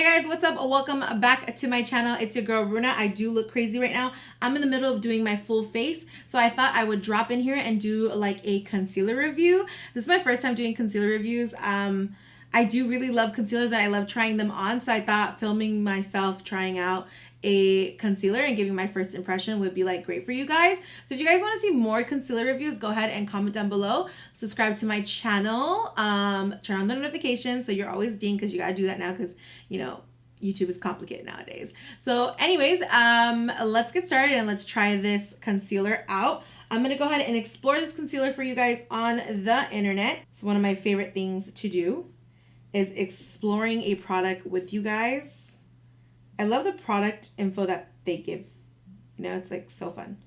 Hey guys, what's up? Welcome back to my channel. It's your girl Runa. I do look crazy right now. I'm in the middle of doing my full face, so I thought I would drop in here and do like a concealer review. This is my first time doing concealer reviews. I do really love concealers and I love trying them on, so I thought filming myself trying out a concealer and giving my first impression would be like great for you guys. So if you guys want to see more concealer reviews, go ahead and comment down below. Subscribe to my channel, turn on the notifications so you're always dinged, because you gotta do that now because you know YouTube is complicated nowadays. So anyways, let's get started and let's try this concealer out. I'm gonna go ahead and explore this concealer for you guys on the internet. It's one of my favorite things to do, is exploring a product with you guys. I love the product info that they give. You know, it's like so fun.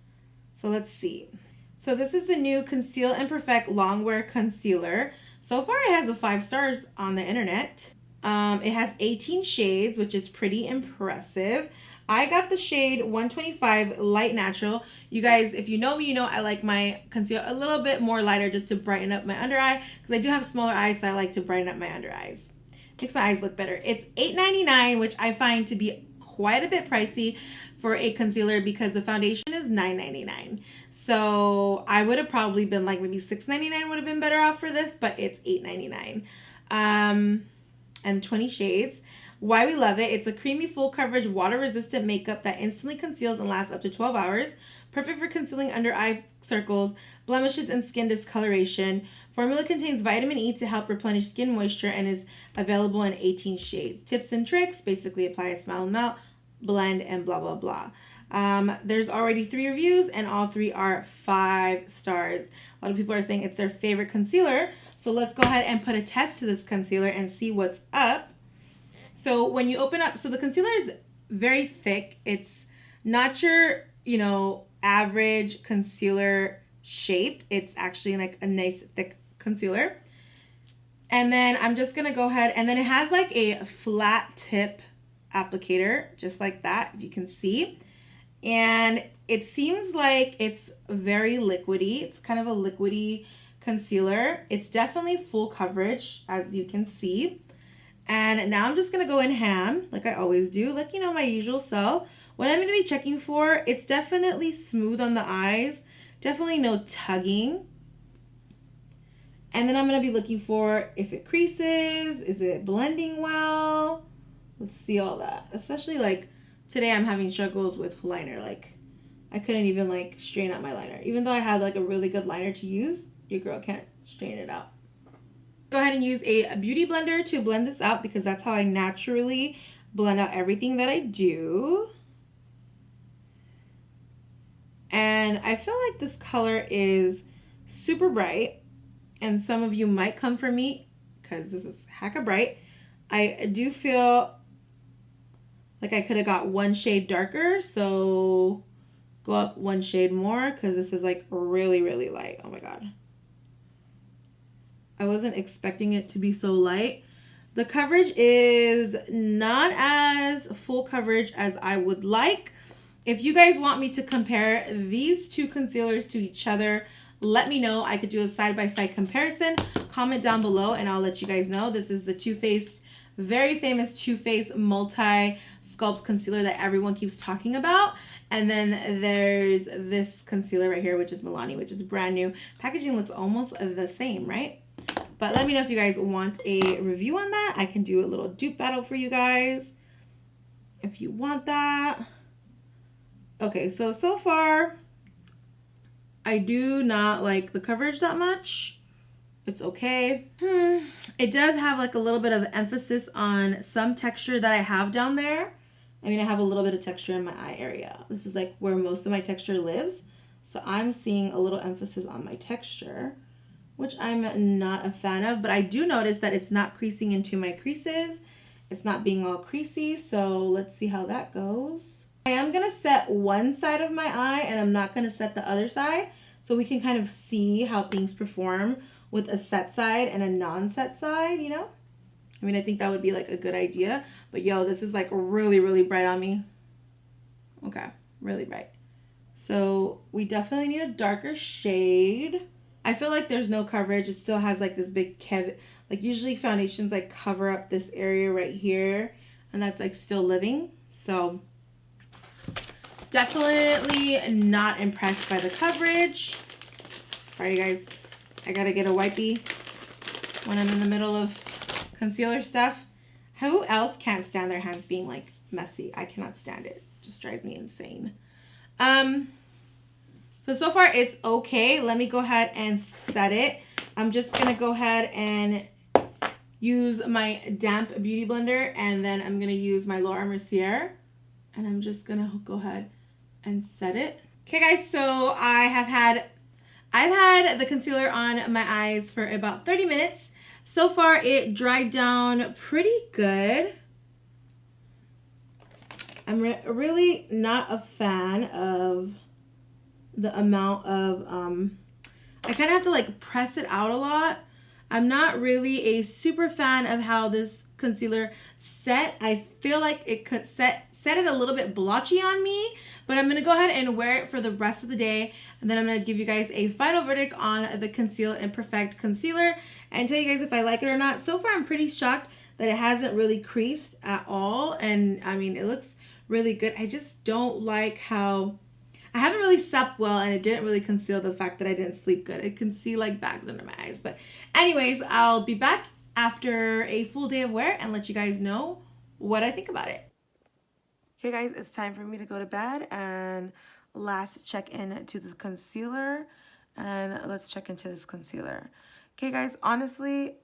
So let's see. So this is the new Conceal and Perfect Longwear Concealer. So far it has a 5 stars on the internet. It has 18 shades, which is pretty impressive. I got the shade 125 Light Natural. You guys, if you know me, you know I like my concealer a little bit more lighter just to brighten up my under eye, because I do have smaller eyes, so I like to brighten up my under eyes. Makes my eyes look better. It's $8.99, which I find to be quite a bit pricey for a concealer because the foundation is $9.99. So I would have probably been like maybe $6.99 would have been better off for this, but it's $8.99. And 20 shades. Why we love it: it's a creamy, full coverage, water resistant makeup that instantly conceals and lasts up to 12 hours. Perfect for concealing under eye circles, blemishes, and skin discoloration. Formula contains vitamin E to help replenish skin moisture and is available in 18 shades. Tips and tricks: basically apply a smile and melt, blend, and blah blah blah. There's already 3 reviews and all 3 are 5 stars. A lot of people are saying it's their favorite concealer. So let's go ahead and put a test to this concealer and see what's up. So when you open up, so the concealer is very thick. It's not your, you know, average concealer shape. It's actually like a nice thick concealer. And then I'm just going to go ahead, and then it has like a flat tip applicator, just like that, if you can see. And it seems like it's very liquidy. It's kind of a liquidy concealer. It's definitely full coverage, as you can see. And now I'm just going to go in ham, like I always do, like, you know, my usual self. What I'm going to be checking for, it's definitely smooth on the eyes. Definitely no tugging. And then I'm going to be looking for if it creases, is it blending well? Let's see all that. Especially like today I'm having struggles with liner. Like I couldn't even like straighten out my liner. Even though I had like a really good liner to use, your girl can't straighten it out. Go ahead and use a beauty blender to blend this out, because that's how I naturally blend out everything that I do. And I feel like this color is super bright, and some of you might come for me because this is hecka bright. I do feel like I could have got 1 shade darker, so go up 1 shade more, because this is like really, really light. Oh my god. I wasn't expecting it to be so light. The coverage is not as full coverage as I would like. If you guys want me to compare these 2 concealers to each other, let me know. I could do a side-by-side comparison. Comment down below and I'll let you guys know. This is the Too Faced, very famous Too Faced multi-sculpt concealer that everyone keeps talking about. And then there's this concealer right here, which is MILANI, which is brand new. Packaging looks almost the same, right? But let me know if you guys want a review on that. I can do a little dupe battle for you guys if you want that. Okay, so far, I do not like the coverage that much. It's okay. It does have like a little bit of emphasis on some texture that I have down there. I mean, I have a little bit of texture in my eye area. This is like where most of my texture lives. So I'm seeing a little emphasis on my texture, which I'm not a fan of, but I do notice that it's not creasing into my creases. It's not being all creasy, so let's see how that goes. I am gonna set one side of my eye and I'm not gonna set the other side, so we can kind of see how things perform with a set side and a non-set side, you know? I mean, I think that would be like a good idea, but yo, this is like really, really bright on me. Okay, really bright. So we definitely need a darker shade. I feel like there's no coverage. It still has like this big like usually foundations like cover up this area right here. and that's like still living. So definitely not impressed by the coverage. Sorry guys, I gotta get a wipey when I'm in the middle of concealer stuff. Who else can't stand their hands being like messy? I cannot stand it. It just drives me insane. So far it's okay. Let me go ahead and set it. I'm just gonna go ahead and use my damp beauty blender, and then I'm gonna use my Laura Mercier, and I'm just gonna go ahead and set it. Okay guys, so I've had the concealer on my eyes for about 30 minutes. So far it dried down pretty good. I'm really not a fan of the amount of, I kind of have to like press it out a lot. I'm not really a super fan of how this concealer set. I feel like it could set it a little bit blotchy on me, but I'm going to go ahead and wear it for the rest of the day. And then I'm going to give you guys a final verdict on the Conceal and Perfect concealer and tell you guys if I like it or not. So far, I'm pretty shocked that it hasn't really creased at all. And I mean, it looks really good. I just don't like how I haven't really slept well, and it didn't really conceal the fact that I didn't sleep good. It can see like bags under my eyes. But anyways, I'll be back after a full day of wear and let you guys know what I think about it. Okay guys, it's time for me to go to bed and last check in to the concealer, and let's check into this concealer. Okay guys, honestly,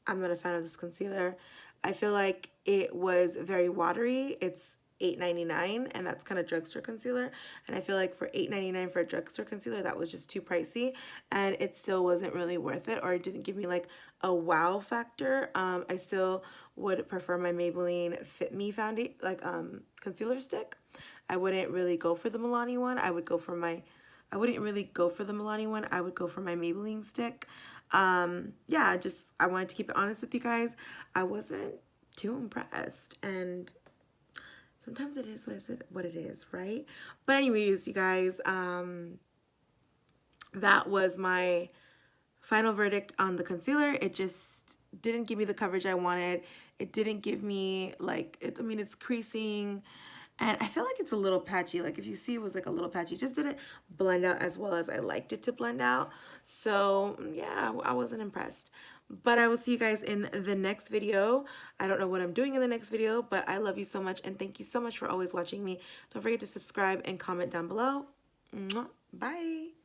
I'm not a fan of this concealer. I feel like it was very watery. It's $8.99, and that's kind of drugstore concealer, and I feel like for $8.99 for a drugstore concealer, that was just too pricey, and it still wasn't really worth it, or it didn't give me like a wow factor. I still would prefer my Maybelline Fit Me foundation, like concealer stick. I wouldn't really go for the Milani one. I wouldn't really go for the Milani one. I would go for my Maybelline stick. Yeah, I wanted to keep it honest with you guys. I wasn't too impressed, and sometimes it is what it is, right? But anyways, you guys, that was my final verdict on the concealer. It just didn't give me the coverage I wanted. It didn't give me like, I mean, it's creasing, and I feel like it's a little patchy. Like if you see, it was like a little patchy. It just didn't blend out as well as I liked it to blend out. So yeah, I wasn't impressed. But I will see you guys in the next video. I don't know what I'm doing in the next video, but I love you so much, and thank you so much for always watching me. Don't forget to subscribe and comment down below. Bye.